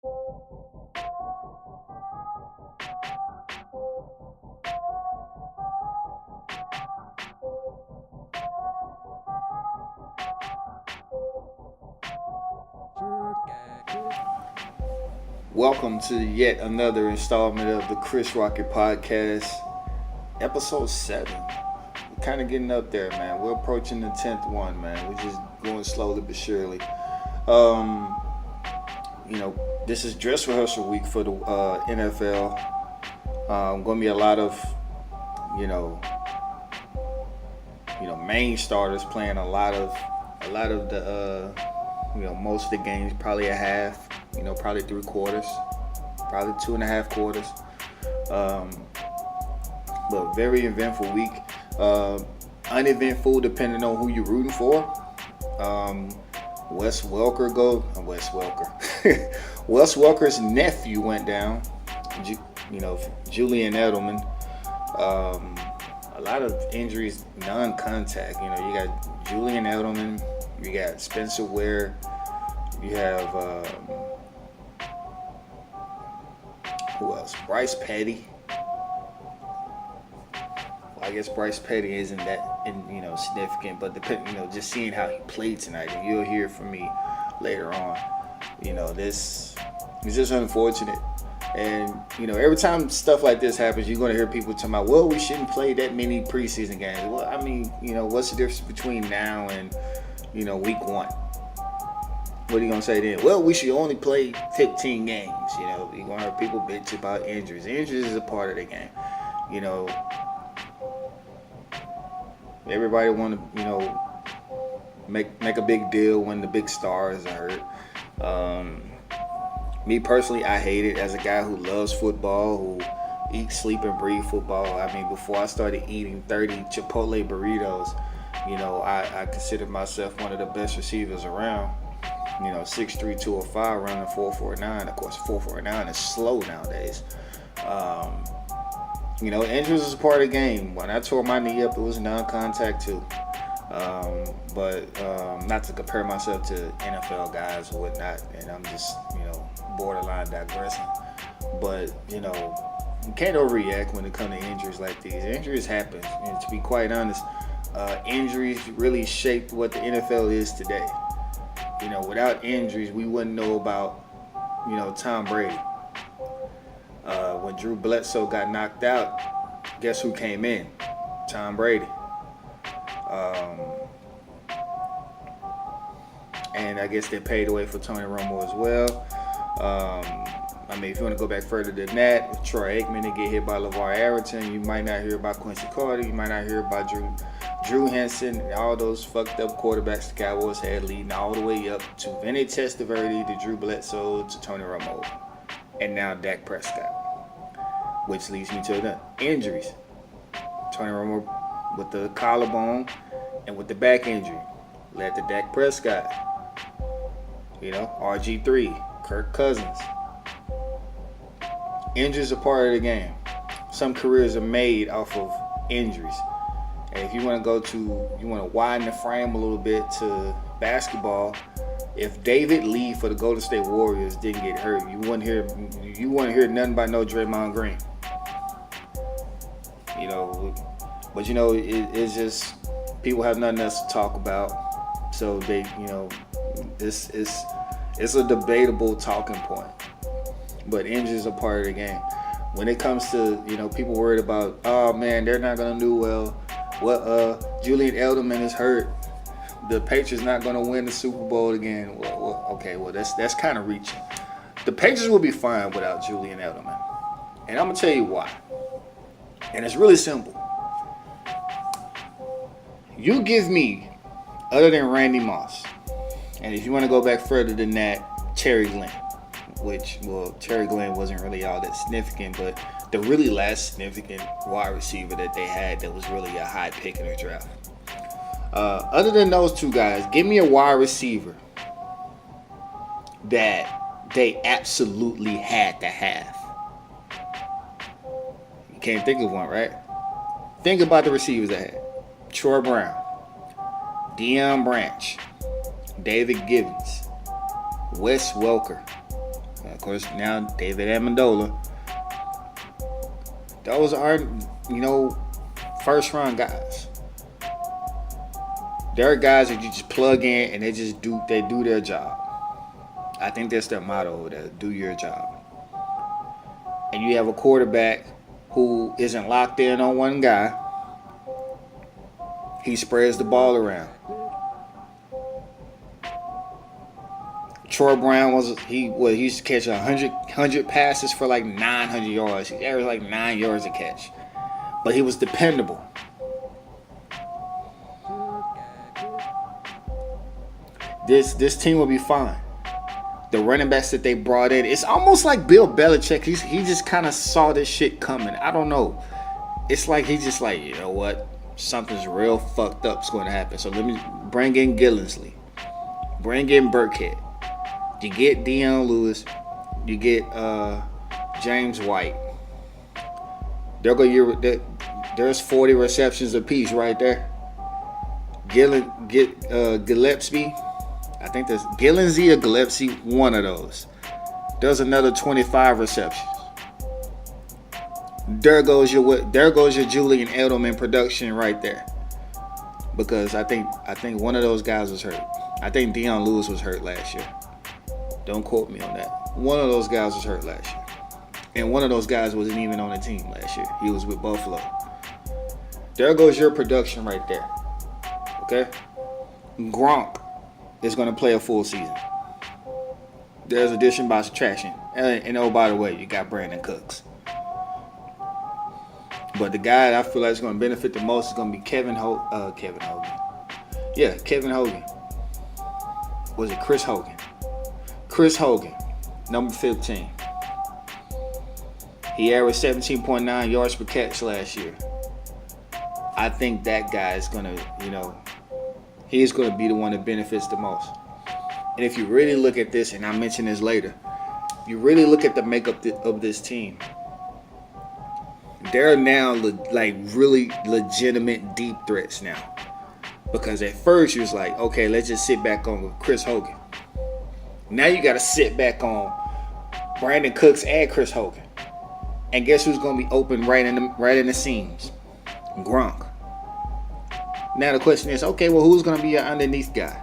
Welcome to yet another installment of the Chris Rocket Podcast, episode 7. We're kind of getting up there, man. We're approaching the 10th one, man. We're just going slowly but surely. This is dress rehearsal week for the NFL. Going to be a lot of, you know, main starters playing a lot of the, most of the games, probably a half. Probably 3/4, probably 2.5 quarters. But very eventful week. Uneventful depending on who you're rooting for. Wes Welker's nephew went down. Julian Edelman. A lot of injuries, non-contact. You got Julian Edelman. You got Spencer Ware. You have who else? Bryce Petty. Well, I guess Bryce Petty isn't that significant, but just seeing how he played tonight, and you'll hear from me later on. This is just unfortunate. And every time stuff like this happens, you're going to hear people talking about, well, we shouldn't play that many preseason games. Well, I mean, what's the difference between now and week 1? What are you going to say then? Well, we should only play 15 games. You're going to have people bitch about injuries. Injuries is a part of the game. Everybody want to, make a big deal when the big stars are hurt. Me personally, I hate it as a guy who loves football, who eats, sleep, and breathe football. I mean, before I started eating 30 Chipotle burritos, I considered myself one of the best receivers around. 6'3", 205, running 4.49. Of course, 4.49 is slow nowadays. Injuries is a part of the game. When I tore my knee up, it was non-contact too. But not to compare myself to NFL guys or whatnot, and I'm just, borderline digressing. But, you can't overreact when it comes to injuries like these. Injuries happen, and to be quite honest, injuries really shaped what the NFL is today. Without injuries, we wouldn't know about, Tom Brady. When Drew Bledsoe got knocked out, guess who came in? Tom Brady. And I guess they paid away for Tony Romo as well. If you want to go back further than that, with Troy Aikman to get hit by LeVar Arrington, you might not hear about Quincy Carter, you might not hear about Drew Henson, and all those fucked up quarterbacks the Cowboys had, leading all the way up to Vinny Testaverde, to Drew Bledsoe, to Tony Romo, and now Dak Prescott. Which leads me to the injuries. Tony Romo with the collarbone and with the back injury led to Dak Prescott. RG3, Kirk Cousins. Injuries are part of the game. Some careers are made off of injuries. And if you want to widen the frame a little bit to basketball, if David Lee for the Golden State Warriors didn't get hurt, you wouldn't hear nothing about no Draymond Green. But it's just people have nothing else to talk about, so they, it's a debatable talking point. But injuries are part of the game. When it comes to people worried about, oh man, they're not gonna do well. Julian Edelman is hurt. The Patriots not gonna win the Super Bowl again. Well, that's kind of reaching. The Patriots will be fine without Julian Edelman, and I'm gonna tell you why. And it's really simple. You give me, other than Randy Moss, and if you want to go back further than that, Terry Glenn. Terry Glenn wasn't really all that significant, but the really last significant wide receiver that they had that was really a high pick in the draft. Other than those two guys, give me a wide receiver that they absolutely had to have. You can't think of one, right? Think about the receivers they had. Troy Brown, Deion Branch, David Givens, Wes Welker, Of course, now David Amendola. Those aren't, first round guys. There are guys that you just plug in and they do their job. I think that's their motto, that do your job. And you have a quarterback who isn't locked in on one guy. He spreads the ball around. Troy Brown he used to catch 100 passes for like 900 yards. He averaged like 9 yards a catch. But he was dependable. This team will be fine. The running backs that they brought in, it's almost like Bill Belichick. He just kind of saw this shit coming. I don't know. It's like he's just like, you know what? Something's real fucked up's going to happen. So let me bring in Gillensley. Bring in Burkhead. You get Dion Lewis. You get James White. There's 40 receptions apiece right there. Gillespie. I think there's Gillensley or Gillespie, one of those. There's another 25 receptions. There goes your Julian Edelman production right there. Because I think one of those guys was hurt. I think Dion Lewis was hurt last year. Don't quote me on that. One of those guys was hurt last year. And one of those guys wasn't even on the team last year. He was with Buffalo. There goes your production right there. Okay? Gronk is going to play a full season. There's addition by subtraction. And oh, by the way, you got Brandon Cooks. But the guy that I feel like is going to benefit the most is going to be Kevin Hogan. Yeah, Kevin Hogan. Was it Chris Hogan? Chris Hogan, number 15. He averaged 17.9 yards per catch last year. I think that guy is going to, he's going to be the one that benefits the most. And if you really look at this, and I'll mention this later, you really look at the makeup of this team, they're now like really legitimate deep threats now. Because at first you was like, okay, let's just sit back on Chris Hogan. Now you got to sit back on Brandon Cooks and Chris Hogan. And guess who's going to be open right in the seams? Gronk. Now the question is, okay, well, who's going to be your underneath guy?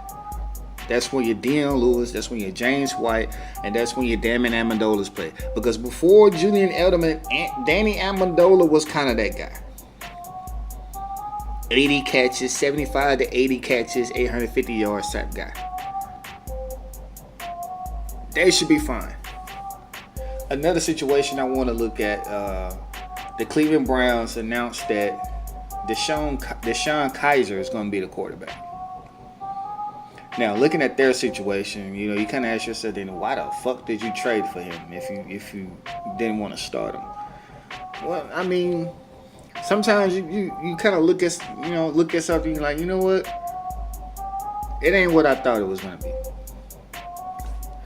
That's when your Dion Lewis, that's when your James White, and that's when your Damon Amendola's play. Because before Julian Edelman, Danny Amendola was kind of that guy. 80 catches, 75 to 80 catches, 850 yards type guy. They should be fine. Another situation I want to look at, the Cleveland Browns announced that DeShone Kizer is going to be the quarterback. Now, looking at their situation, you kind of ask yourself, then why the fuck did you trade for him if you didn't want to start him? Well, I mean, sometimes you kind of look at something, you're like, you know what? It ain't what I thought it was going to be.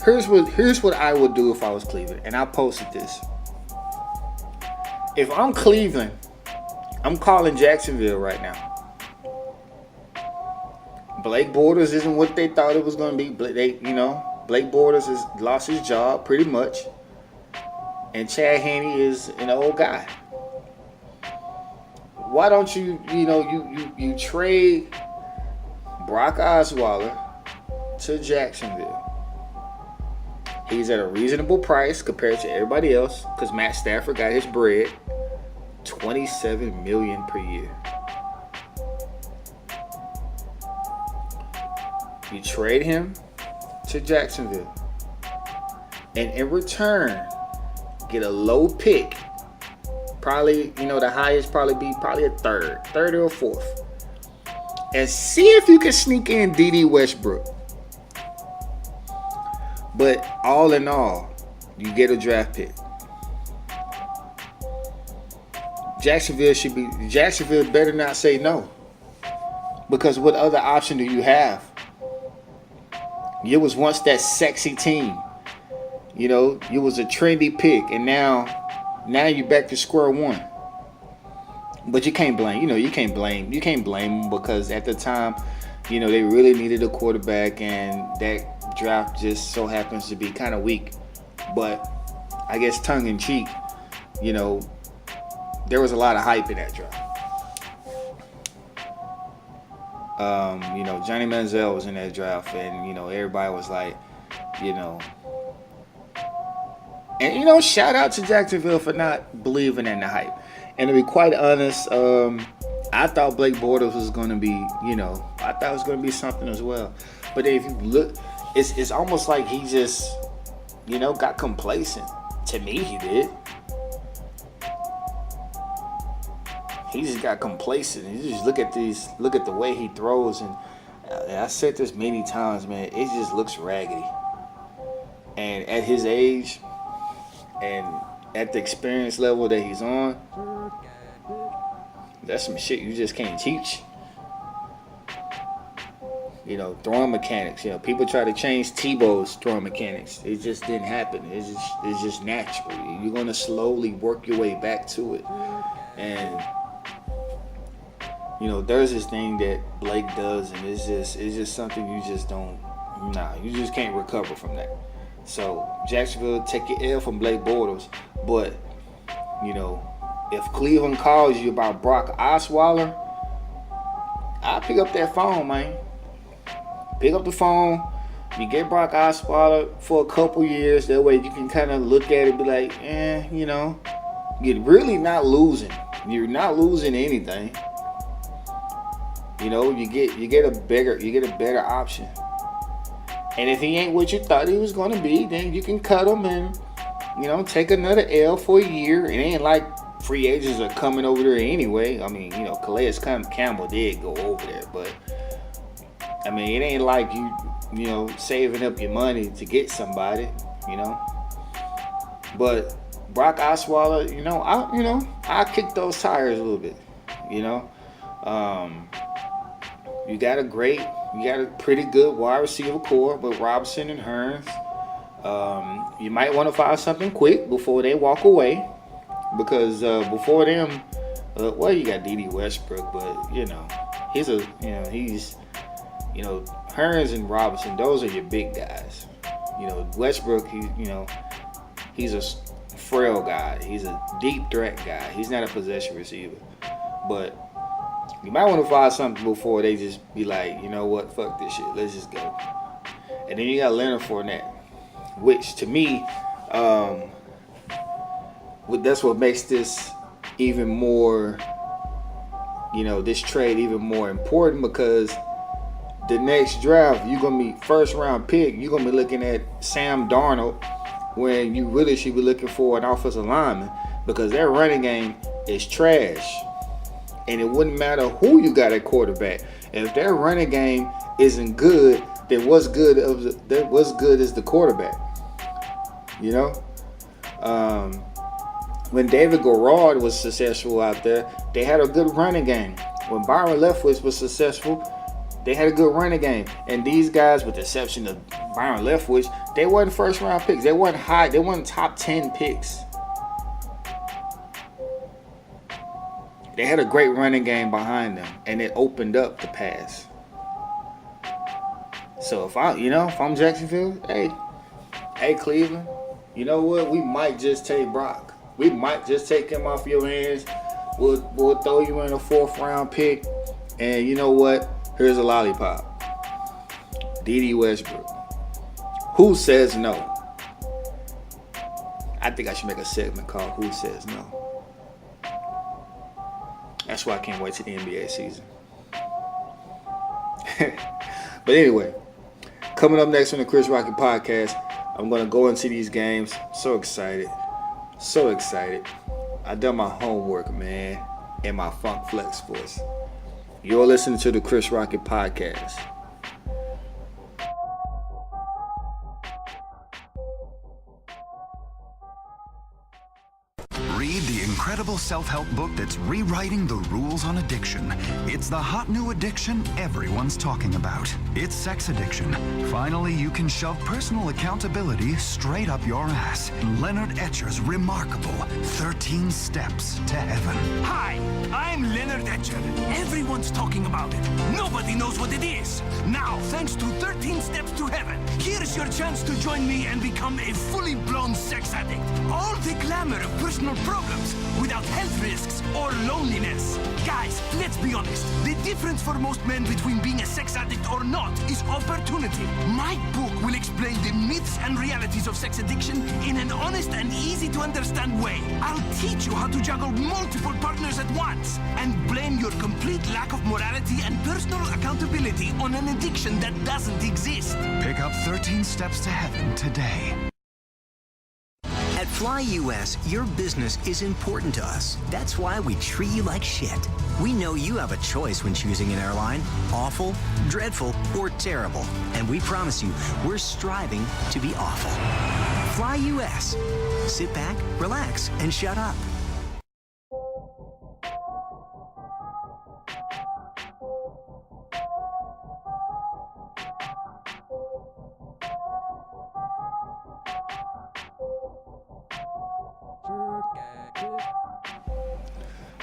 Here's what I would do if I was Cleveland, and I posted this. If I'm Cleveland, I'm calling Jacksonville right now. Blake Bortles isn't what they thought it was going to be. Blake Bortles has lost his job pretty much, and Chad Henne is an old guy. Why don't you trade Brock Osweiler to Jacksonville? He's at a reasonable price compared to everybody else because Matt Stafford got his bread, $27 million per year. You trade him to Jacksonville, and in return, get a low pick. Probably, the highest probably a third or a fourth, and see if you can sneak in D.D. Westbrook. But all in all, you get a draft pick. Jacksonville better not say no, because what other option do you have? You was once that sexy team. You was a trendy pick, and now you're back to square one. But you can't blame, you can't blame them because at the time, they really needed a quarterback, and that draft just so happens to be kind of weak. But I guess tongue in cheek, you know, there was a lot of hype in that draft. You know, Johnny Manziel was in that draft, and you know, everybody was like, you know, and you know, shout out to Jacksonville for not believing in the hype. And to be quite honest, I thought Blake Bortles was going to be, you know, I thought it was going to be something as well. But if you look, it's almost like he just, you know, got complacent. To me, he did. He just got complacent. You just look at the way he throws, and I said this many times, man. It just looks raggedy. And at his age, and at the experience level that he's on, that's some shit you just can't teach. You know, throwing mechanics. You know, people try to change Tebow's throwing mechanics. It just didn't happen. It's just natural. You're gonna slowly work your way back to it. And you know, there's this thing that Blake does, and it's just something you just don't. Nah, you just can't recover from that. So Jacksonville, take your L from Blake Bortles, but you know, if Cleveland calls you about Brock Osweiler, I'll pick up that phone, man. Pick up the phone. You get Brock Osweiler for a couple years. That way you can kind of look at it and be like, you know, you're really not losing. You're not losing anything. You know, you get a better option. And if he ain't what you thought he was gonna be, then you can cut him and, you know, take another L for a year. It ain't like free agents are coming over there anyway. I mean, you know, Calais Campbell did go over there, but I mean, it ain't like you know, saving up your money to get somebody, you know. But Brock Osweiler, you know, I kick those tires a little bit, you know. You got a pretty good wide receiver core with Robinson and Hearns. You might want to find something quick before they walk away, because before them, well, you got D.D. Westbrook, but you know, he's Hearns and Robinson, those are your big guys. You know, Westbrook, he's a frail guy. He's a deep threat guy. He's not a possession receiver, but you might want to find something before they just be like, you know what, fuck this shit, let's just go. And then you got Leonard Fournette, which to me, that's what makes this even more, you know, this trade even more important, because the next draft, you're going to be first round pick, you're going to be looking at Sam Darnold when you really should be looking for an offensive lineman, because their running game is trash. And it wouldn't matter who you got at quarterback. If their running game isn't good, then what's good is the quarterback. You know? When David Garrard was successful out there, they had a good running game. When Byron Leftwich was successful, they had a good running game. And these guys, with the exception of Byron Leftwich, they weren't first round picks. They weren't high. They weren't top 10 picks. They had a great running game behind them, and it opened up the pass. So if I'm Jacksonville, hey Cleveland, you know what? We might just take Brock. We might just take him off your hands. We'll throw you in a 4th round pick, and you know what? Here's a lollipop. D.D. Westbrook. Who says no? I think I should make a segment called Who Says No. That's why I can't wait till the NBA season. But anyway, coming up next on the Chris Rocky Podcast, I'm going to go into these games. So excited. So excited. I done my homework, man, in my Funk Flex voice. You're listening to the Chris Rocky Podcast. Read the incredible self-help book that's rewriting the rules on addiction. It's the hot new addiction everyone's talking about. It's sex addiction. Finally, you can shove personal accountability straight up your ass. Leonard Etcher's remarkable 13 Steps to Heaven. Hi, I'm Leonard Etcher. Everyone's talking about it. Nobody knows what it is. Now, thanks to 13 Steps to Heaven, here's your chance to join me and become a fully blown sex addict. All the glamour of personal problems without health risks or loneliness. Guys, let's be honest. The difference for most men between being a sex addict or not is opportunity. My book will explain the myths and realities of sex addiction in an honest and easy to understand way. I'll teach you how to juggle multiple partners at once and blame your complete lack of morality and personal accountability on an addiction that doesn't exist. Pick up 13 Steps to Heaven today. At Fly US, your business is important to us. That's why we treat you like shit. We know you have a choice when choosing an airline: awful, dreadful, or terrible. And we promise you, we're striving to be awful. Fly US. Sit back, relax, and shut up.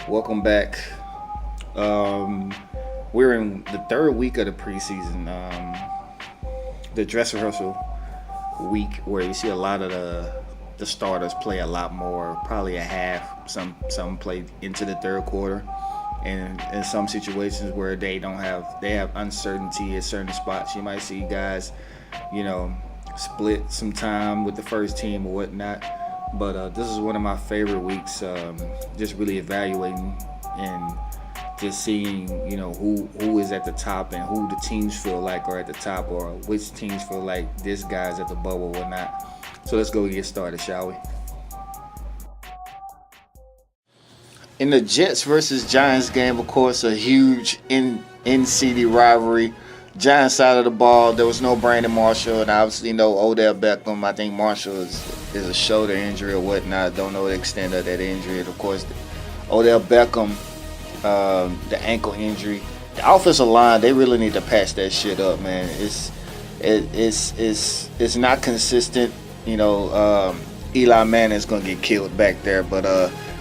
Welcome back. We're in the third week of the preseason, the dress rehearsal week, where you see a lot of the starters play a lot more, probably a half. Some play into the third quarter, and in some situations where they have uncertainty at certain spots, you might see guys, split some time with the first team or whatnot. But this is one of my favorite weeks, just really evaluating and just seeing, who is at the top and who the teams feel like are at the top, or which teams feel like this guy's at the bubble or not. So let's go get started, shall we? In the Jets versus Giants game, of course, a huge in-city rivalry. Giants side of the ball, there was no Brandon Marshall, and obviously no Odell Beckham. I think Marshall is a shoulder injury or whatnot. Don't know the extent of that injury. And of course, Odell Beckham, the ankle injury. The offensive line, they really need to patch that shit up, man. It's not consistent. Eli Manning's gonna get killed back there, but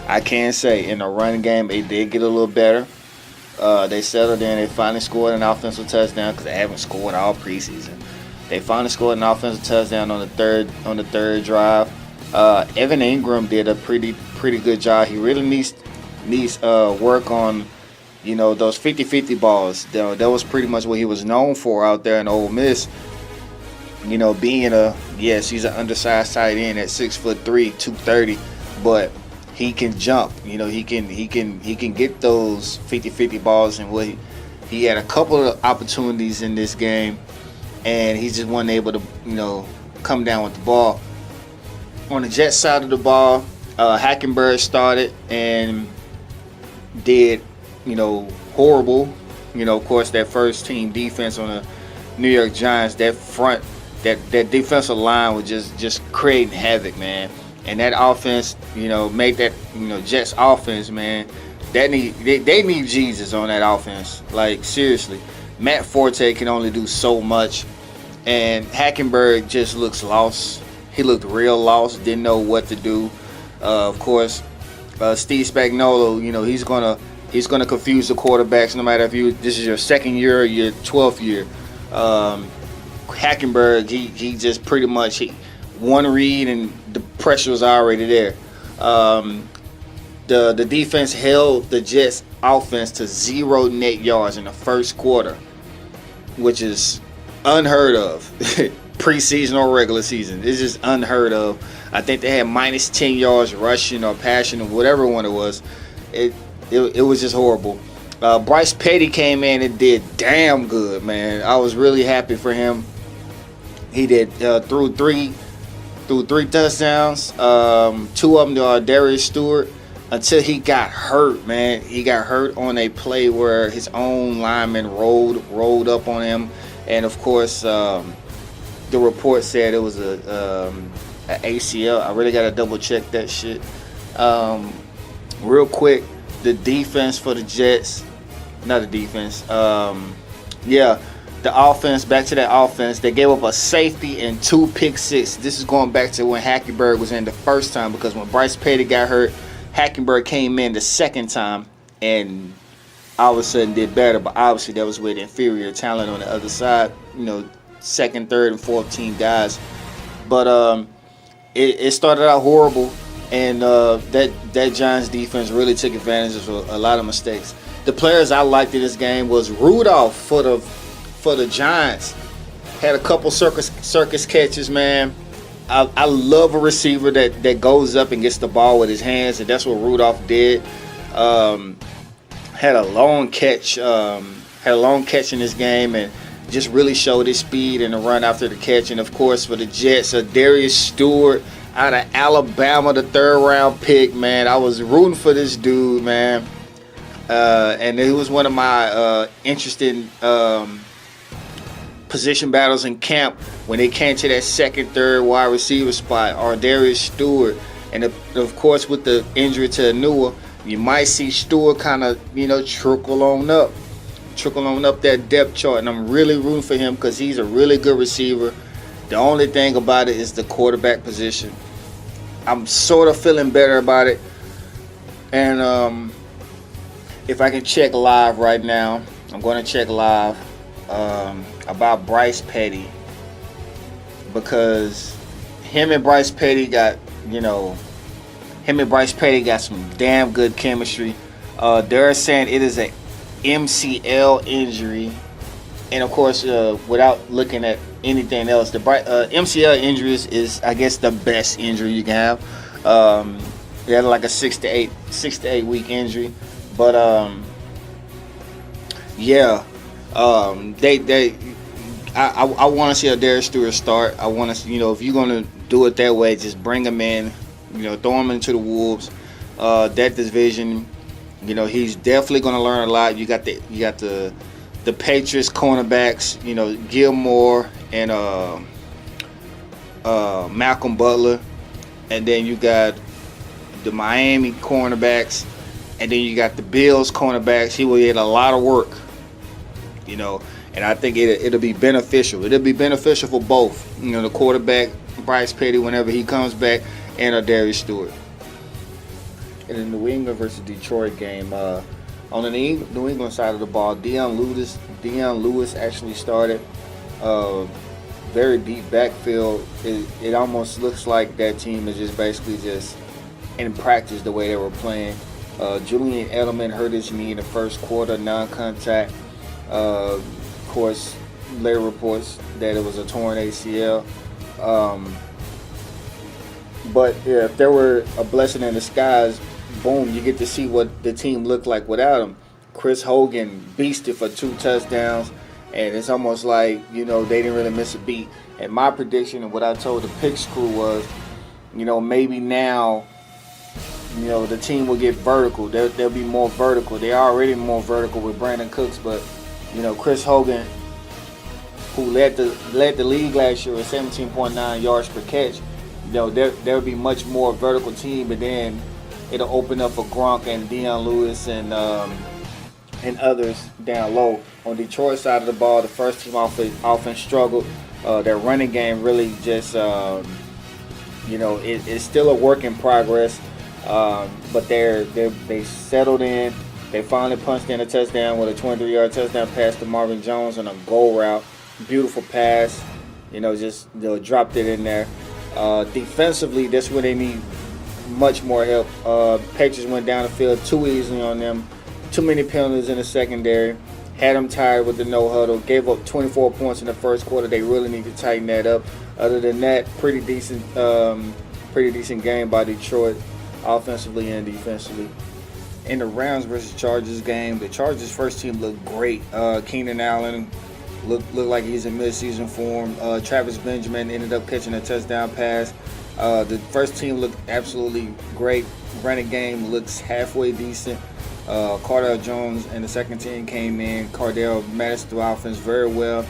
I can say in the run game, they did get a little better. They settled in. They finally scored an offensive touchdown because they haven't scored all preseason. They finally scored an offensive touchdown on the third drive. Evan Ingram did a pretty good job. He really needs work on those 50-50 balls. That was pretty much what he was known for out there in Ole Miss. Being he's an undersized tight end at 6'3", 230, but he can jump. He can get those 50-50 balls, and he had a couple of opportunities in this game, and he just wasn't able to come down with the ball. On the Jets side of the ball, Hackenberg started and did horrible. Of course, that first team defense on the New York Giants, that front, that defensive line was just creating havoc, man. And that offense, make that, Jets offense, man, they need Jesus on that offense. Like, seriously. Matt Forte can only do so much. And Hackenberg just looks lost. He looked real lost, didn't know what to do. Of course, Steve Spagnuolo, he's gonna confuse the quarterbacks no matter if this is your second year or your 12th year. Hackenberg, he just pretty much one read and the pressure was already there. The defense held the Jets offense to 0 net yards in the first quarter, which is unheard of. Preseason or regular season, it's just unheard of. I think they had minus 10 yards rushing or passing or whatever one it was. It was just horrible. Bryce Petty came in and did damn good, man. I was really happy for him. He did threw three touchdowns. 2 of them to Darius Stewart, until he got hurt, man. He got hurt on a play where his own lineman rolled up on him, and of course, the report said it was a ACL. I really gotta double check that shit. Real quick, the defense for the Jets, not the defense, the offense, back to that offense, they gave up a safety and 2 pick six. This is going back to when Hackenberg was in the first time, because when Bryce Petty got hurt, Hackenberg came in the second time and all of a sudden did better, but obviously that was with inferior talent on the other side, second, third, and fourth team guys. But it started out horrible, and that Giants defense really took advantage of a lot of mistakes. The players I liked in this game was Rudolph for the Giants. Had a couple circus catches, man. I love a receiver that goes up and gets the ball with his hands, and that's what Rudolph did. Had a long catch in this game, and just really showed his speed and the run after the catch. And of course, for the Jets, Darius Stewart out of Alabama, the 3rd round pick, man. I was rooting for this dude, man. And it was one of my interesting position battles in camp when they came to that second, third wide receiver spot, or Darius Stewart. And of course, with the injury to Anua, you might see Stewart kind of, trickle on up that depth chart. And I'm really rooting for him because he's a really good receiver. The only thing about it is the quarterback position. I'm sort of feeling better about it. And if I can check live right now, I'm going to check live about Bryce Petty, because him and Bryce Petty got some damn good chemistry. They're saying it is a MCL injury, and of course, without looking at anything else, the MCL injuries is, I guess, the best injury you can have. They had like a 6 to 8 week injury, but I want to see a Darius Stewart start. I want to, if you're gonna do it that way, just bring him in, throw him into the Wolves. That division, he's definitely gonna learn a lot. You got the Patriots cornerbacks, Gilmore and Malcolm Butler, and then you got the Miami cornerbacks, and then you got the Bills cornerbacks. He will get a lot of work, and I think it'll be beneficial. It'll be beneficial for both, the quarterback, Bryce Petty, whenever he comes back, and Darius Stewart. In the New England versus Detroit game, on the New England side of the ball, Deion Lewis actually started. Very deep backfield. It almost looks like that team is just basically just in practice the way they were playing. Julian Edelman hurt his knee in the first quarter, non-contact. Of course, later reports that it was a torn ACL. But yeah, if there were a blessing in disguise, boom, you get to see what the team looked like without him. Chris Hogan beasted for 2 touchdowns, and it's almost like, they didn't really miss a beat. And my prediction and what I told the Picks crew was, maybe now, the team will get vertical. They'll be more vertical. They're already more vertical with Brandon Cooks, but, Chris Hogan, who led the league last year with 17.9 yards per catch, there'll be much more vertical team, but then it'll open up for Gronk and Deion Lewis and others down low. On Detroit's side of the ball, the first team offense struggled. Their running game really just, it's still a work in progress. But they settled in. They finally punched in a touchdown with a 23-yard touchdown pass to Marvin Jones on a goal route. Beautiful pass. Just dropped it in there. Defensively, that's where they need much more help. Patriots went down the field too easily on them. Too many penalties in the secondary. Had them tired with the no huddle. Gave up 24 points in the first quarter. They really need to tighten that up. Other than that, pretty decent game by Detroit, offensively and defensively. In the Rams versus Chargers game, the Chargers' first team looked great. Keenan Allen looked like he's in midseason form. Travis Benjamin ended up catching a touchdown pass. The first team looked absolutely great. Running game looks halfway decent. Cardale Jones and the second team came in. Cardale managed the offense very well.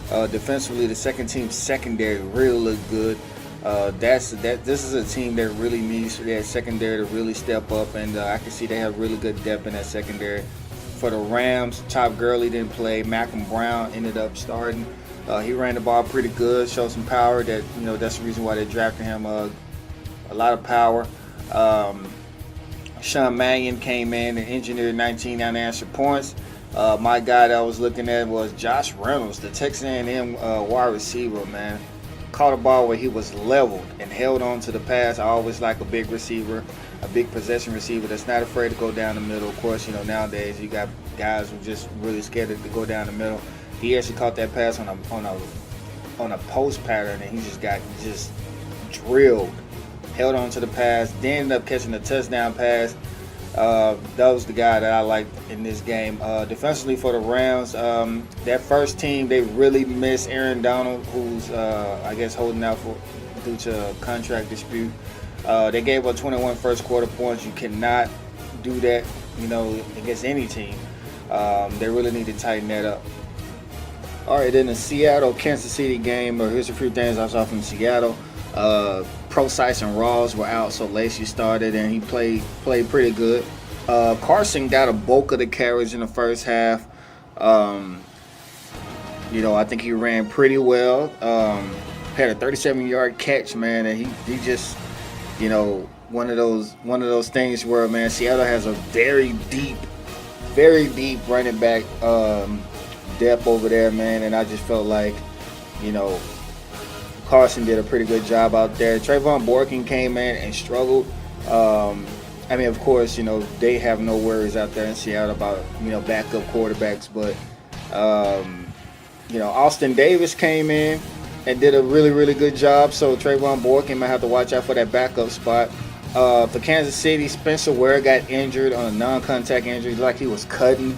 Defensively, the second team secondary really looked good. This is a team that really needs that secondary to really step up, and I can see they have really good depth in that secondary. For the Rams, Todd Gurley didn't play. Malcolm Brown ended up starting. He ran the ball pretty good, showed some power. That's the reason why they drafted him. A lot of power. Sean Mannion came in and engineered 19 unanswered points. My guy that I was looking at was Josh Reynolds, the Texas A&M wide receiver, man. Caught a ball where he was leveled and held on to the pass. I always like a big receiver, a big possession receiver that's not afraid to go down the middle. Of course, nowadays you got guys who just really scared to go down the middle. He actually caught that pass on a post pattern, and he just got drilled, held on to the pass, then ended up catching a touchdown pass. That was the guy that I liked in this game. Defensively for the Rams, that first team, they really miss Aaron Donald, who's I guess holding out due to a contract dispute. They gave up 21 first quarter points. You cannot do that, against any team. They really need to tighten that up. All right, in the Seattle-Kansas City game, here's a few things I saw from Seattle. Procise and Rawls were out, so Lacey started, and he played pretty good. Carson got a bulk of the carries in the first half. I think he ran pretty well. Had a 37-yard catch, man, and he just, one of those things where, man, Seattle has a very deep running back depth over there, man, and I just felt like, Carson did a pretty good job out there. Trayvon Boykin came in and struggled. Of course, they have no worries out there in Seattle about, backup quarterbacks. But, Austin Davis came in and did a really, really good job. So Trayvon Boykin might have to watch out for that backup spot. For Kansas City, Spencer Ware got injured on a non-contact injury, like he was cutting.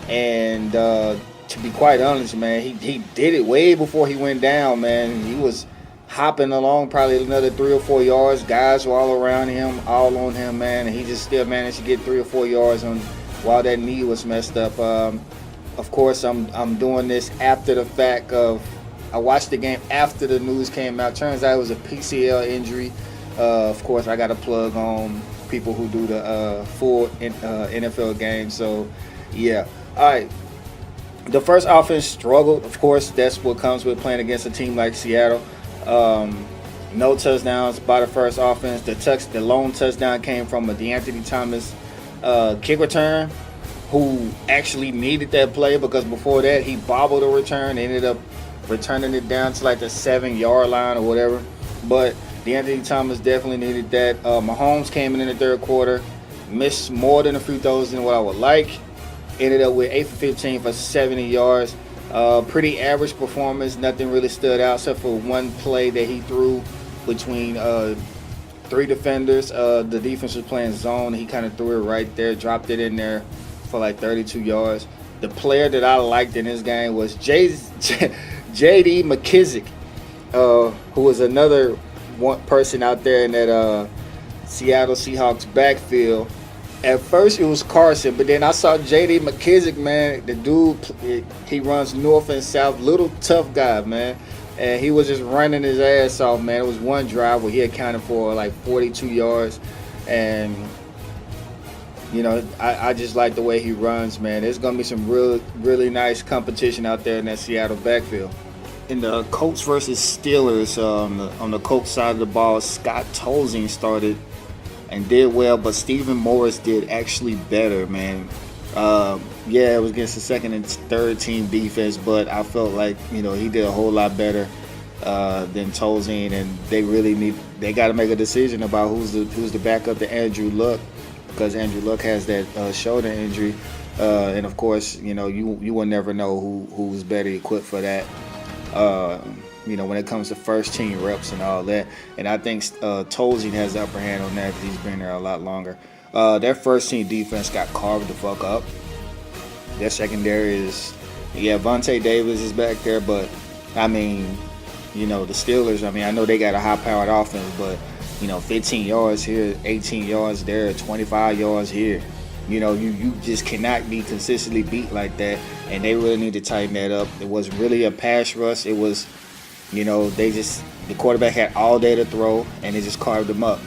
And to be quite honest, man, he did it way before he went down, man. He was hopping along probably another 3 or 4 yards. Guys were all around him, all on him, man, and he just still managed to get 3 or 4 yards while that knee was messed up. Of course, I'm doing this after the fact of I watched the game after the news came out. Turns out it was a PCL injury. Of course, I got a plug on people who do the full NFL game. So, yeah. All right. The first offense struggled. Of course, that's what comes with playing against a team like Seattle. No touchdowns by the first offense. The lone touchdown came from a DeAnthony Thomas kick return, who actually needed that play because before that he bobbled a return, ended up returning it down to like the 7-yard line or whatever. But DeAnthony Thomas definitely needed that. Mahomes came in the third quarter, missed more than a few throws than what I would like. Ended up with 8 for 15 for 70 yards. Pretty average performance. Nothing really stood out except for one play that he threw between 3 defenders. The defense was playing zone. He kind of threw it right there, dropped it in there for like 32 yards. The player that I liked in this game was J.D. McKissick, who was another one person out there in that Seattle Seahawks backfield. At first it was Carson, but then I saw J.D. McKissick, man. The dude, he runs north and south, little tough guy, man. And he was just running his ass off, man. It was one drive where he accounted for like 42 yards. And, I just like the way he runs, man. There's going to be some really nice competition out there in that Seattle backfield. In the Colts versus Steelers, on the Colts side of the ball, Scott Tolzien started and did well, but Stephen Morris did actually better, man. It was against the second and third team defense, but I felt like, he did a whole lot better than Tolzien, and they got to make a decision about who's the backup to Andrew Luck, because Andrew Luck has that shoulder injury, and of course, you will never know who's better equipped for that. When it comes to first team reps and all that. And I think Tolzien has the upper hand on that because he's been there a lot longer. Their first team defense got carved the fuck up. Their secondary is, Vontae Davis is back there, but the Steelers, I know they got a high powered offense, but 15 yards here, 18 yards there, 25 yards here. You just cannot be consistently beat like that, and they really need to tighten that up. It was really a pass rush. It was, they just The quarterback had all day to throw, and they just carved him up.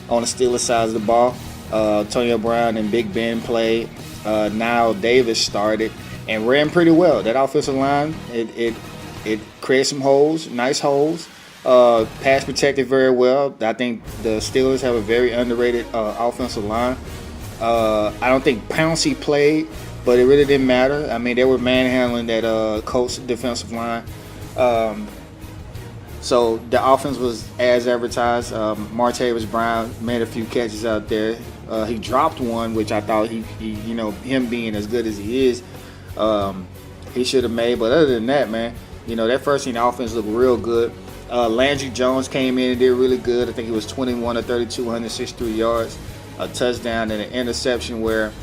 On the Steelers side of the ball, Antonio Brown and Big Ben played. Now Davis started and ran pretty well. That offensive line, it created some holes, nice holes. Pass protected very well. I think the Steelers have a very underrated offensive line. I don't think Pouncey played, but it really didn't matter. I mean, they were manhandling that Colts defensive line. So the offense was as advertised. Martavis Brown made a few catches out there. He dropped one, which I thought he him being as good as he is, he should have made. But other than that, man, that first team offense looked real good. Landry Jones came in and did really good. I think he was 21 of 32, 163 yards, a touchdown and an interception where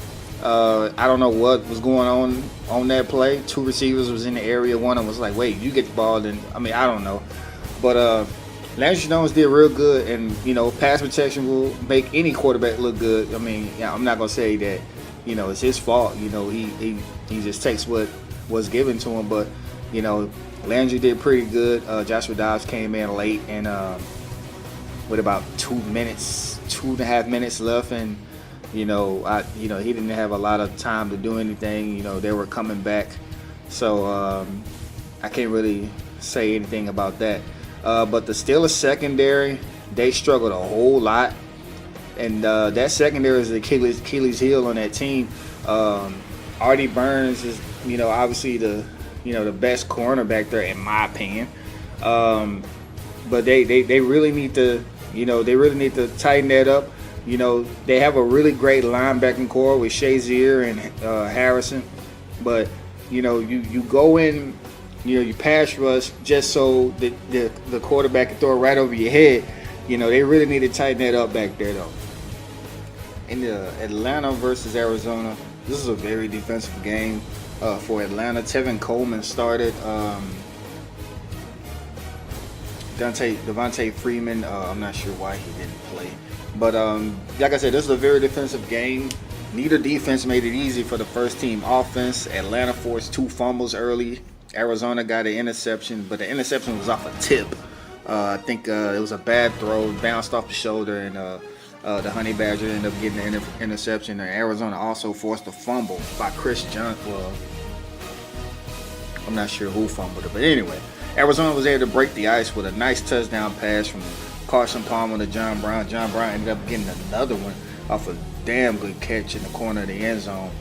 I don't know what was going on that play. Two receivers was in the area. One of them was like, wait, you get the ball. And I don't know. But Landry Jones did real good, and pass protection will make any quarterback look good. I'm not gonna say that it's his fault. He just takes what was given to him. But Landry did pretty good. Joshua Dobbs came in late, and with about 2.5 minutes left, and he didn't have a lot of time to do anything. They were coming back, so I can't really say anything about that. But the Steelers secondary, they struggled a whole lot, and that secondary is the Achilles heel on that team. Artie Burns is, obviously the best cornerback there in my opinion. But they really need to, tighten that up. They have a really great linebacking core with Shazier and Harrison, but you go in. You pass rush just so the quarterback can throw it right over your head. They really need to tighten that up back there, though. In the Atlanta versus Arizona, this is a very defensive game for Atlanta. Tevin Coleman started. Devontae Freeman, I'm not sure why he didn't play. But like I said, this is a very defensive game. Neither defense made it easy for the first team offense. Atlanta forced 2 fumbles early. Arizona got an interception, but the interception was off a tip. I think it was a bad throw, bounced off the shoulder, and the Honey Badger ended up getting the interception. And Arizona also forced a fumble by Chris Johnson. Well, I'm not sure who fumbled it, but anyway, Arizona was able to break the ice with a nice touchdown pass from Carson Palmer to John Brown. John Brown ended up getting another one off a damn good catch in the corner of the end zone,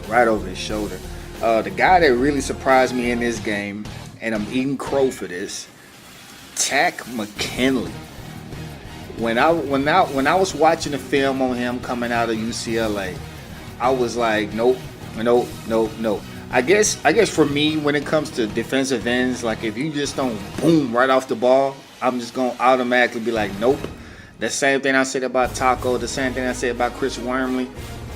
right over his shoulder. The guy that really surprised me in this game, and I'm eating crow for this, Takk McKinley. When I was watching the film on him coming out of UCLA, I was like, nope. I guess for me, when it comes to defensive ends, like if you just don't boom right off the ball, I'm just gonna automatically be like, nope. The same thing I said about Taco. The same thing I said about Chris Wormley.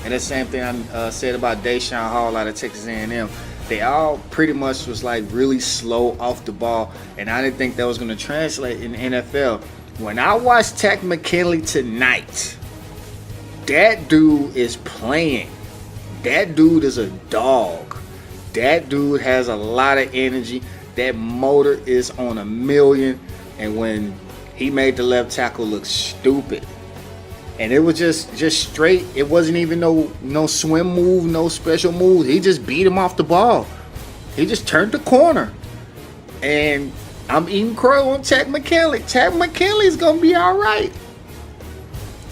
And the same thing I said about Deshaun Hall out of Texas A&M. They all pretty much was like really slow off the ball, and I didn't think that was going to translate in the NFL. When I watched Takk McKinley tonight, that dude is playing. That dude is a dog. That dude has a lot of energy. That motor is on a million, and when he made the left tackle look stupid. And it was just straight. It wasn't even no swim move, no special move. He just beat him off the ball. He just turned the corner. And I'm eating crow on Takk McKinley. Takk McKinley is going to be all right.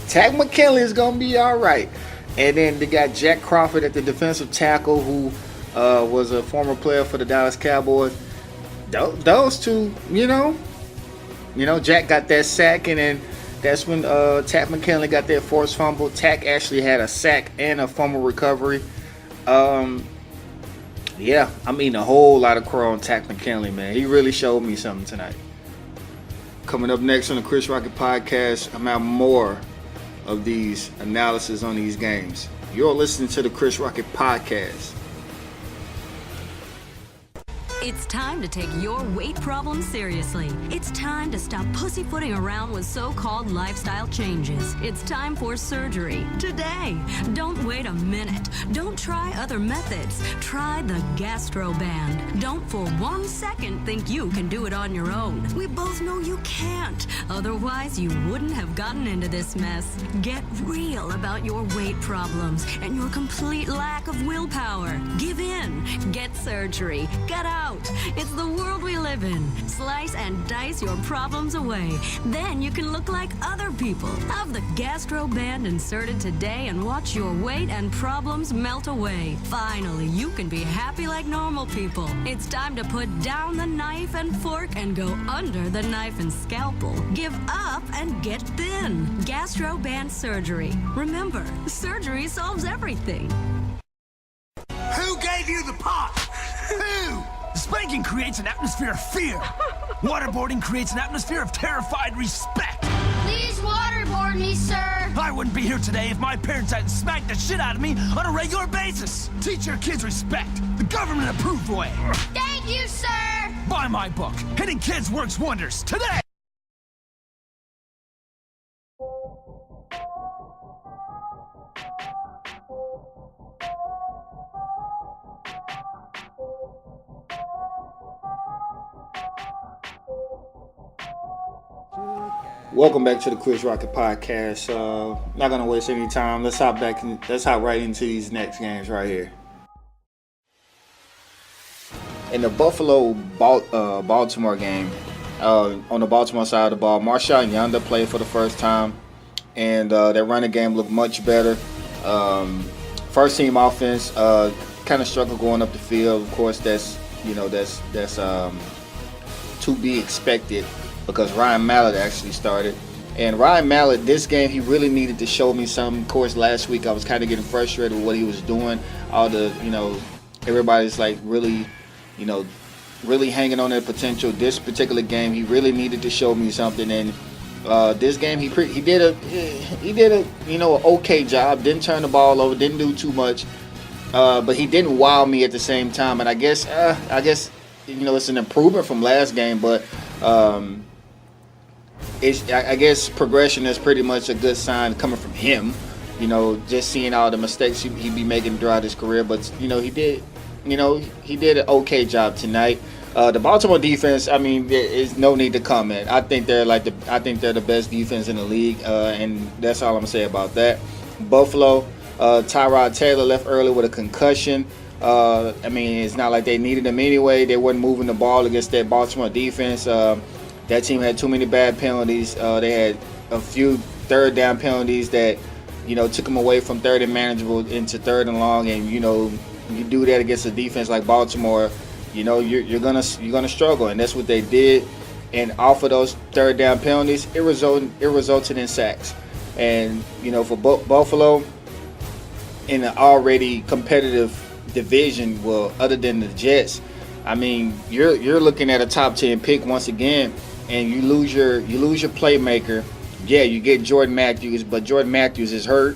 Takk McKinley is going to be all right. And then they got Jack Crawford at the defensive tackle, who was a former player for the Dallas Cowboys. Those two, Jack got that sack, and then that's when Takk McKinley got that forced fumble. Takk actually had a sack and a fumble recovery. Yeah, I'm eating a whole lot of crow on Takk McKinley, man. He really showed me something tonight. Coming up next on the Chris Rocket Podcast, I'm out more of these analysis on these games. You're listening to the Chris Rocket Podcast. It's time to take your weight problems seriously. It's time to stop pussyfooting around with so-called lifestyle changes. It's time for surgery today. Don't wait a minute. Don't try other methods. Try the GastroBand. Don't for 1 second think you can do it on your own. We both know you can't. Otherwise, you wouldn't have gotten into this mess. Get real about your weight problems and your complete lack of willpower. Give in. Get surgery. Get out. It's the world we live in. Slice and dice your problems away. Then you can look like other people. Have the GastroBand inserted today and watch your weight and problems melt away. Finally, you can be happy like normal people. It's time to put down the knife and fork and go under the knife and scalpel. Give up and get thin. GastroBand surgery. Remember, surgery solves everything. Who gave you the pot? Who? Spanking creates an atmosphere of fear. Waterboarding creates an atmosphere of terrified respect. Please waterboard me, sir. I wouldn't be here today if my parents hadn't smacked the shit out of me on a regular basis. Teach your kids respect, the government-approved way. Thank you, sir. Buy my book, Hitting Kids Works Wonders, today. Welcome back to the Chris Rocket Podcast. Not gonna waste any time. Let's hop right into these next games right here. In the Baltimore game, on the Baltimore side of the ball, Marshawn Yanda played for the first time, and their running game looked much better. First team offense kind of struggled going up the field. Of course, that's to be expected, because Ryan Mallett actually started. And Ryan Mallett, this game, he really needed to show me something. Of course, last week I was kind of getting frustrated with what he was doing. Everybody's like really hanging on their potential. This particular game, he really needed to show me something. And this game, he did an okay job. Didn't turn the ball over, didn't do too much, but he didn't wow me at the same time. And I guess it's an improvement from last game, but I guess progression is pretty much a good sign coming from him. Just seeing all the mistakes he'd be making throughout his career, but he did an okay job tonight. The Baltimore defense, I mean, there is no need to comment. I think they're the best defense in the league, and that's all I'm gonna say about that. Buffalo, Tyrod Taylor left early with a concussion. I mean, it's not like they needed him anyway. They weren't moving the ball against that Baltimore defense. That team had too many bad penalties. They had a few third down penalties that, took them away from third and manageable into third and long. And you do that against a defense like Baltimore, you're gonna struggle, and that's what they did. And off of those third down penalties, it resulted in sacks. And for Buffalo, in an already competitive division, well, other than the Jets, I mean, you're looking at a top 10 pick once again, and you lose your playmaker. Yeah, you get Jordan Matthews, but Jordan Matthews is hurt.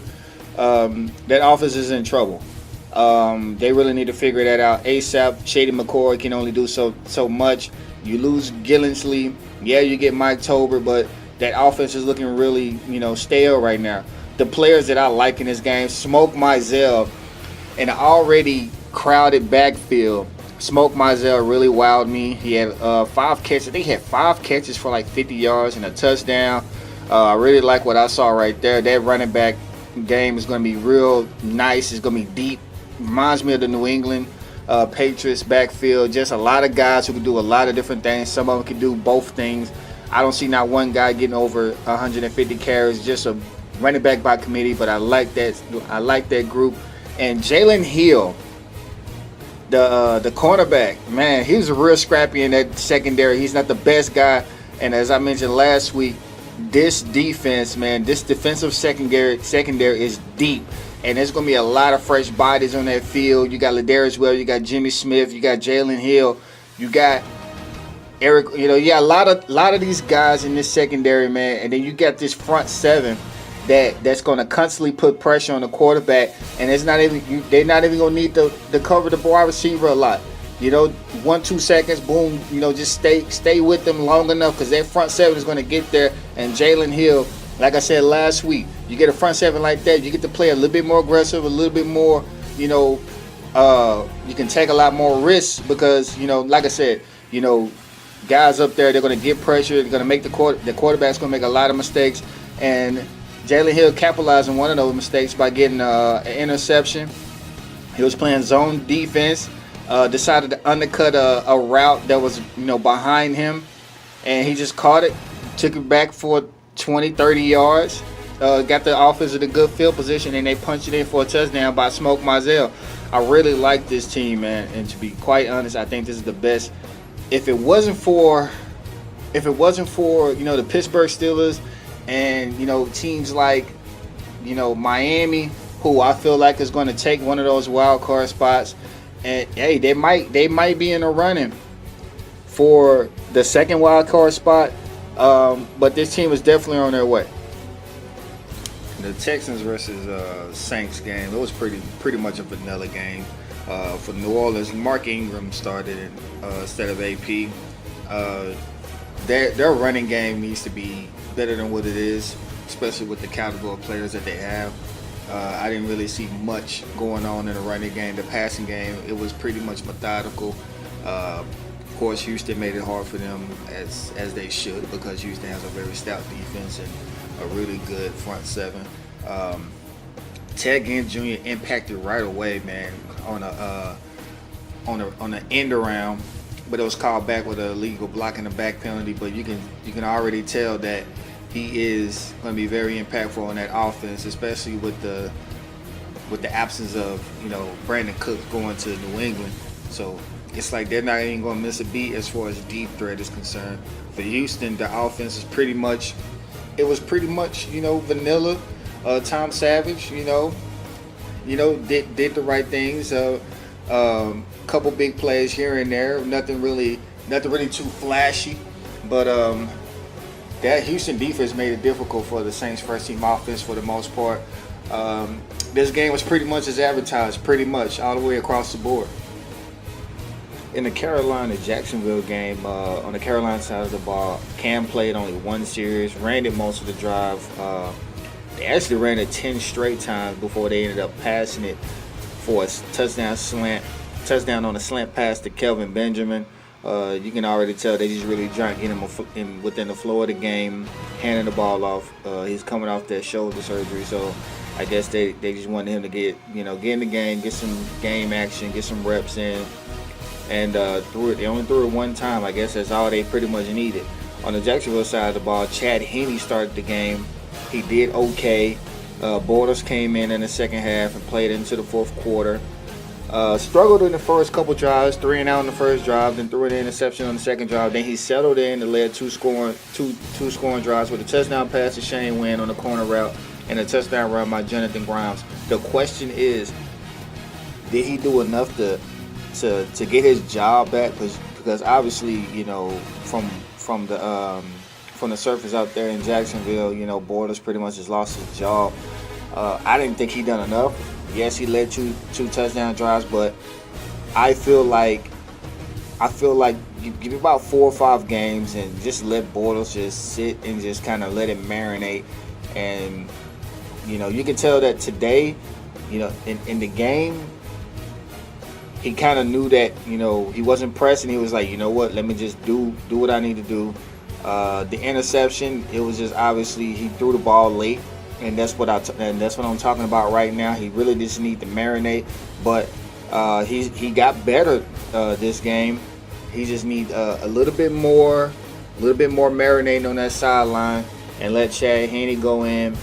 That offense is in trouble. They really need to figure that out ASAP. Shady McCoy can only do so much. You lose Gillensley. Yeah, you get Mike Tober, but that offense is looking really, stale right now. The players that I like in this game, Smoke Mizell, in an already crowded backfield. Smoke Mizell really wowed me. He had 5 catches. I think he had 5 catches for like 50 yards and a touchdown. I really like what I saw right there. That running back game is going to be real nice. It's going to be deep. Reminds me of the New England Patriots backfield. Just a lot of guys who can do a lot of different things. Some of them can do both things. I don't see not one guy getting over 150 carries. Just a running back by committee, but I like that group. And Jalen Hill, the cornerback, man, he was real scrappy in that secondary. He's not the best guy, and as I mentioned last week, this defense, man, this defensive secondary is deep, and there's gonna be a lot of fresh bodies on that field. You got Ladarius Webb, you got Jimmy Smith, you got Jalen Hill, you got Eric. You got a lot of these guys in this secondary, man, and then you got this front seven that's going to constantly put pressure on the quarterback, and they're not even going to need to cover the wide receiver a lot. You know, 1-2 seconds, boom. You know, just stay with them long enough because that front seven is going to get there. And Jalen Hill, like I said last week, you get a front seven like that, you get to play a little bit more aggressive, a little bit more. You know, you can take a lot more risks because, you know, like I said, you know, guys up there, they're going to get pressure. They're going to make the quarterback's going to make a lot of mistakes. And Jalen Hill capitalized on one of those mistakes by getting an interception. He was playing zone defense, decided to undercut a route that was, you know, behind him. And he just caught it, took it back for 20, 30 yards, got the offense in a good field position, and they punched it in for a touchdown by Smoke Mizell. I really like this team, man. And to be quite honest, I think this is the best. If it wasn't for, you know, the Pittsburgh Steelers and, you know, teams like, you know, Miami, who I feel like is going to take one of those wild card spots, and hey, they might be in the running for the second wild card spot, but this team is definitely on their way. The Texans versus Saints game, it was pretty much a vanilla game. For New Orleans, Mark Ingram started instead of AP. Their running game needs to be better than what it is, especially with the caliber of players that they have. I didn't really see much going on in the running game. The passing game, it was pretty much methodical. Of course, Houston made it hard for them, as they should, because Houston has a very stout defense and a really good front seven. Ted Ginn Jr. impacted right away, man, on an end around, but it was called back with a illegal blocking the back penalty. But you can already tell that he is going to be very impactful on that offense, especially with the absence of, you know, Brandon Cooks going to New England. So it's like they're not even going to miss a beat as far as deep threat is concerned. For Houston, the offense is pretty much, you know, vanilla. Tom Savage, you know, did the right things. Couple big plays here and there. Nothing really too flashy, but that Houston defense made it difficult for the Saints' first team offense for the most part. This game was pretty much as advertised, pretty much all the way across the board. In the Carolina-Jacksonville game, on the Carolina side of the ball, Cam played only one series, ran it most of the drive. They actually ran it 10 straight times before they ended up passing it for a touchdown on a slant pass to Kelvin Benjamin. You can already tell they just really trying to get him within the flow of the game, handing the ball off. He's coming off that shoulder surgery, so I guess they just wanted him to get in the game, get some game action, get some reps in, and they only threw it one time. I guess that's all they pretty much needed. On the Jacksonville side of the ball, Chad Henne started the game. He did okay. Bortles came in the second half and played into the fourth quarter. Struggled in the first couple drives, 3 and out in the first drive, then threw an interception on the second drive. Then he settled in and led two scoring drives with a touchdown pass to Shane Wynn on the corner route and a touchdown run by Jonathan Grimes. The question is, did he do enough to get his job back? Because obviously, you know, from the surface out there in Jacksonville, you know, Bortles pretty much just lost his job. I didn't think he done enough. Yes, he led two touchdown drives, but I feel like you give it about 4 or 5 games and just let Bortles just sit and just kind of let it marinate. And, you know, you can tell that today, you know, in the game, he kind of knew that, you know, he wasn't pressing. He was like, you know what, let me just do what I need to do. The interception, it was just obviously he threw the ball late, and that's what I'm talking about right now. He really just need to marinate, but he got better this game. He just need a little bit more marinating on that sideline and let Chad Henne go in.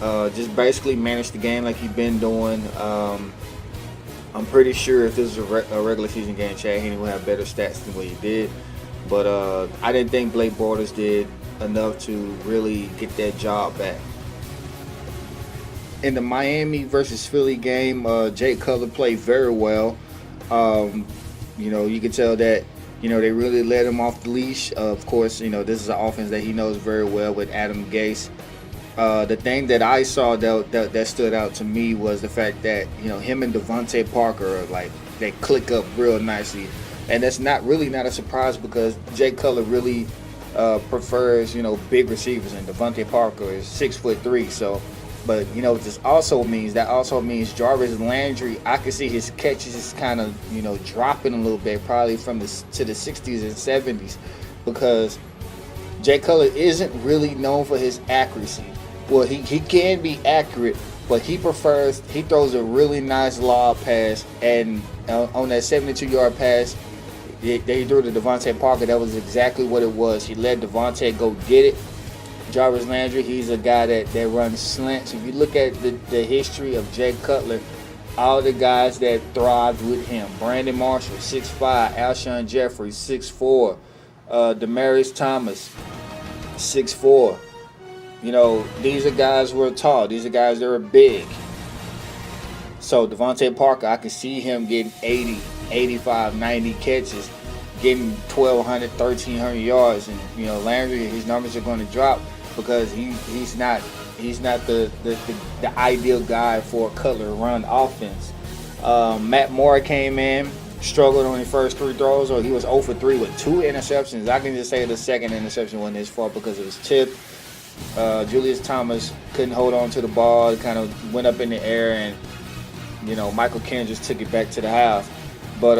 Just basically manage the game like he's been doing. I'm pretty sure if this was a regular season game, Chad Henne would have better stats than what he did. But I didn't think Blake Bortles did enough to really get that job back. In the Miami versus Philly game, Jake Cutler played very well. You know, you can tell that, you know, they really let him off the leash. Of course, you know, this is an offense that he knows very well with Adam Gase. The thing that I saw that stood out to me was the fact that, you know, him and Devontae Parker, like, they click up real nicely. And that's not a surprise because Jay Cutler really prefers, big receivers, and Devontae Parker is 6'3". So, but this also means Jarvis Landry, I can see his catches is kind of dropping a little bit, probably to the 60s and 70s, because Jay Cutler isn't really known for his accuracy. Well, he can be accurate, but he throws a really nice lob pass, and on that 72-yard pass, they threw to Devontae Parker. That was exactly what it was. He let Devontae go get it. Jarvis Landry, he's a guy that runs slants. If you look at the history of Jay Cutler, all the guys that thrived with him, Brandon Marshall, 6'5", Alshon Jeffrey, 6'4", Demaryius Thomas, 6'4". These are guys who are tall. These are guys that are big. So Devontae Parker, I can see him getting 80, 85, 90 catches, getting 1,200, 1,300 yards. And, Landry, his numbers are going to drop because he's not the ideal guy for a Cutler run offense. Matt Moore came in, struggled on his first 3 throws, or he was 0 for 3 with 2 interceptions. I can just say the second interception wasn't his fault because it was tipped. Julius Thomas couldn't hold on to the ball. It kind of went up in the air, and Michael Ken just took it back to the house. But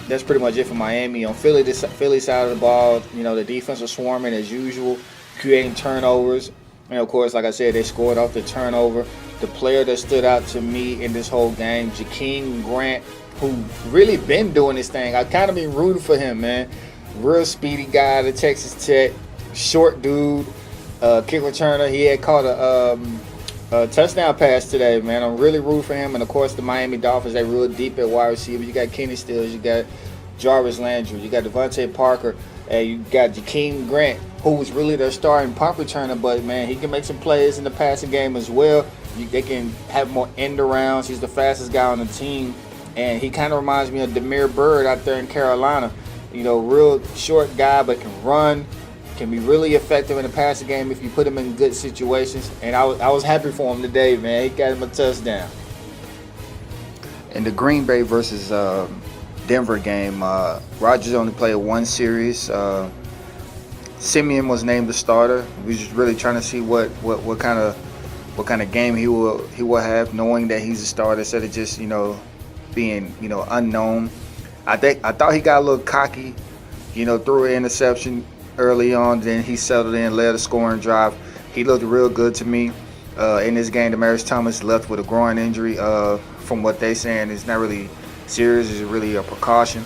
that's pretty much it for Miami. On Philly side of the ball, the defense was swarming as usual, creating turnovers. And of course, like I said, they scored off the turnover. The player that stood out to me in this whole game, Jakeem Grant, who really been doing this thing. I kind of been rooting for him, man. Real speedy guy out of Texas Tech, short dude, kick returner. He had caught a touchdown pass today, man. I'm really rooting for him. And, of course, the Miami Dolphins, they're real deep at wide receiver. You got Kenny Stills, you got Jarvis Landry, you got Devontae Parker, and you got Jakeem Grant, who was really their starting punt returner. But, man, he can make some plays in the passing game as well. They can have more end arounds. He's the fastest guy on the team. And he kind of reminds me of Damiere Byrd out there in Carolina. Real short guy, but can run, can be really effective in the passing game if you put him in good situations. And I was happy for him today, man. He got him a touchdown. In the Green Bay versus Denver game, Rodgers only played 1 series. Simeon was named the starter. We just really trying to see what kind of game he will have, knowing that he's a starter instead of just being unknown. I thought he got a little cocky, threw an interception early on. Then he settled in, led a scoring drive. He looked real good to me in this game. Demaryius Thomas left with a groin injury. From what they saying, it's not really serious. It's really a precaution.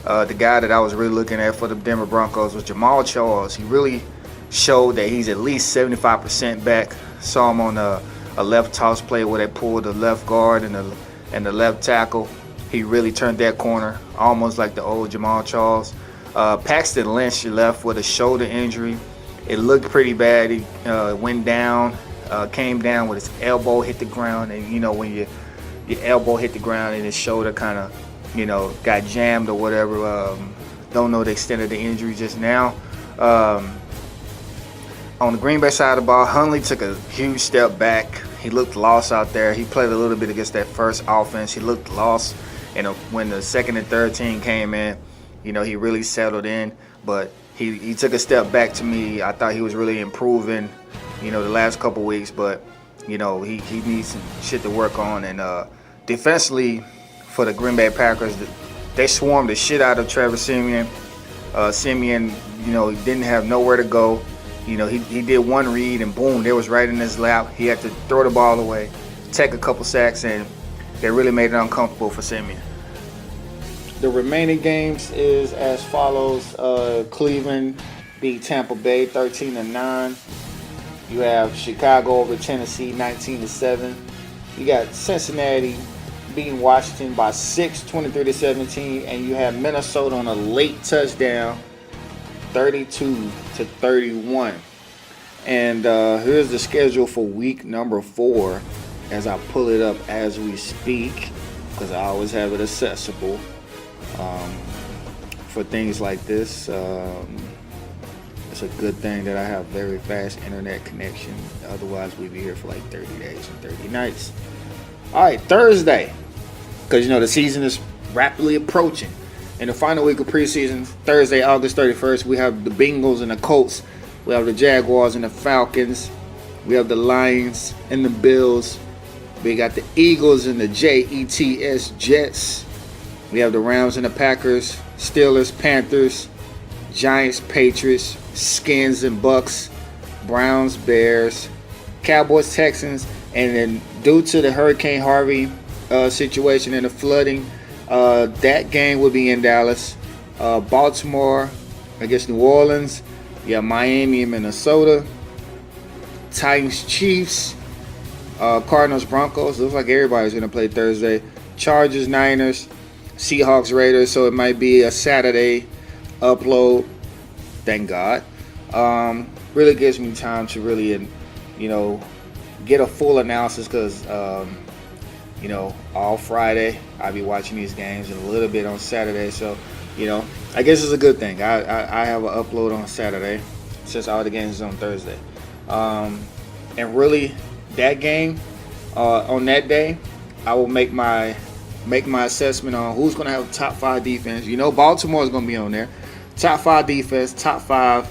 The guy that I was really looking at for the Denver Broncos was Jamal Charles. He really showed that he's at least 75% back. Saw him on a left toss play where they pulled the left guard and the left tackle. He really turned that corner, almost like the old Jamal Charles. Paxton Lynch left with a shoulder injury. It looked pretty bad. He went down, came down with his elbow hit the ground. And, when your elbow hit the ground and his shoulder kind of, got jammed or whatever. Don't know the extent of the injury just now. On the Green Bay side of the ball, Hundley took a huge step back. He looked lost out there. He played a little bit against that first offense. He looked lost. And when the second and third team came in, he really settled in. But he took a step back to me. I thought he was really improving, the last couple weeks. But, he needs some shit to work on. And defensively for the Green Bay Packers, they swarmed the shit out of Trevor Siemian. Siemian, didn't have nowhere to go. He did one read and boom, they was right in his lap. He had to throw the ball away, take a couple sacks, and they really made it uncomfortable for Siemian. The remaining games is as follows. Cleveland beat Tampa Bay 13-9. You have Chicago over Tennessee 19-7. You got Cincinnati beating Washington by 6, 23-17, and you have Minnesota on a late touchdown, 32-31. And here's the schedule for week number 4 as I pull it up as we speak, because I always have it accessible for things like this. It's a good thing that I have very fast internet connection. Otherwise, we'd be here for like 30 days and 30 nights. All right, Thursday, because the season is rapidly approaching. In the final week of preseason, Thursday, August 31st, we have the Bengals and the Colts. We have the Jaguars and the Falcons. We have the Lions and the Bills. We got the Eagles and the Jets. We have the Rams and the Packers, Steelers, Panthers, Giants, Patriots, Skins and Bucks, Browns, Bears, Cowboys, Texans, and then due to the Hurricane Harvey situation and the flooding, that game will be in Dallas. Baltimore against New Orleans. You have Miami and Minnesota. Titans, Chiefs. Cardinals, Broncos. Looks like everybody's going to play Thursday. Chargers, Niners. Seahawks, Raiders. So it might be a Saturday upload. Thank God. Really gives me time to really, get a full analysis because, all Friday I'll be watching these games and a little bit on Saturday. So, I guess it's a good thing. I have an upload on Saturday since all the games is on Thursday. And really, that game on that day, I will make my assessment on who's going to have top 5 defense. Baltimore is going to be on there. Top 5 defense, top 5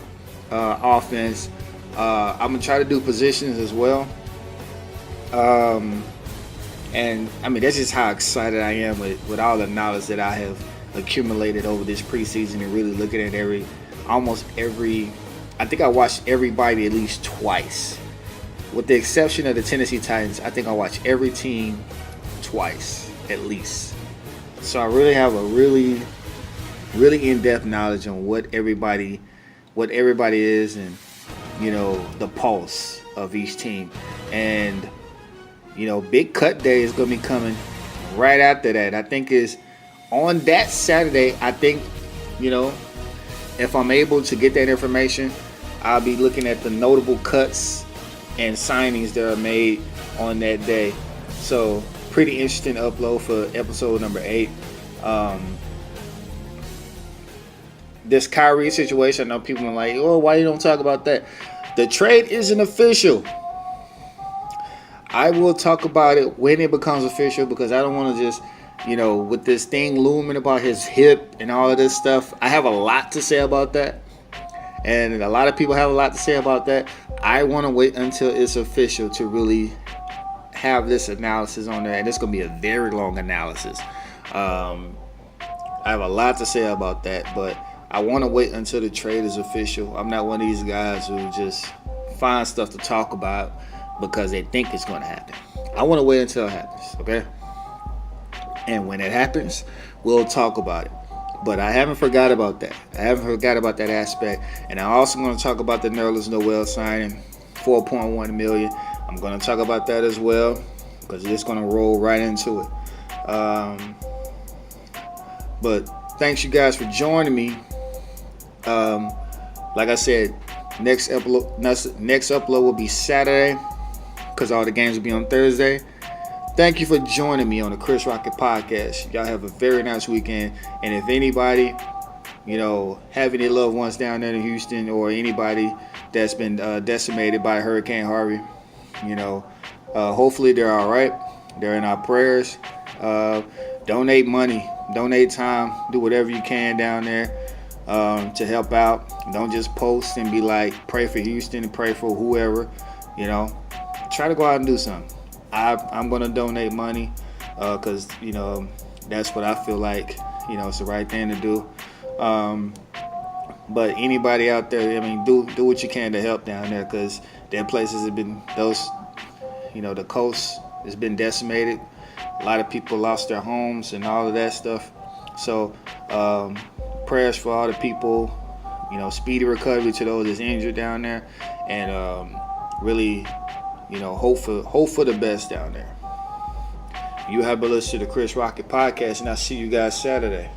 offense. I'm going to try to do positions as well. And I mean, that's just how excited I am with all the knowledge that I have accumulated over this preseason and really looking at almost every. I think I watched everybody at least twice, with the exception of the Tennessee Titans. I think I watched every team twice at least. So I really have a really in-depth knowledge on what everybody is and the pulse of each team. And big cut day is going to be coming right after that. I think is on that Saturday. I think if I'm able to get that information, I'll be looking at the notable cuts and signings that are made on that day. So pretty interesting upload for episode number 8. This Kyrie situation, I know people are like, oh, why you don't talk about that? The trade isn't official. I will talk about it when it becomes official because I don't want to just, with this thing looming about his hip and all of this stuff. I have a lot to say about that. And a lot of people have a lot to say about that. I want to wait until it's official to really have this analysis on there. And it's going to be a very long analysis. I have a lot to say about that, but I want to wait until the trade is official. I'm not one of these guys who just find stuff to talk about because they think it's going to happen. I want to wait until it happens, okay? And when it happens, we'll talk about it. But I haven't forgot about that. I haven't forgot about that aspect. And I'm also going to talk about the Nerlens Noel signing, $4.1 million. I'm going to talk about that as well because it's going to roll right into it. But thanks you guys for joining me. Like I said, next upload will be Saturday because all the games will be on Thursday. Thank you for joining me on the Chris Rocket Podcast. Y'all have a very nice weekend. And if anybody, have any loved ones down there in Houston or anybody that's been decimated by Hurricane Harvey, hopefully they're all right. They're in our prayers. Donate money, donate time, do whatever you can down there to help out. Don't just post and be like, pray for Houston and pray for whoever, Try to go out and do something. I'm going to donate money because, that's what I feel like, it's the right thing to do. But anybody out there, do what you can to help down there because their places have been, the coast has been decimated. A lot of people lost their homes and all of that stuff. So prayers for all the people, speedy recovery to those that's injured down there. And really, hope for the best down there. You have been listening to the Chris Rocket Podcast, and I'll see you guys Saturday.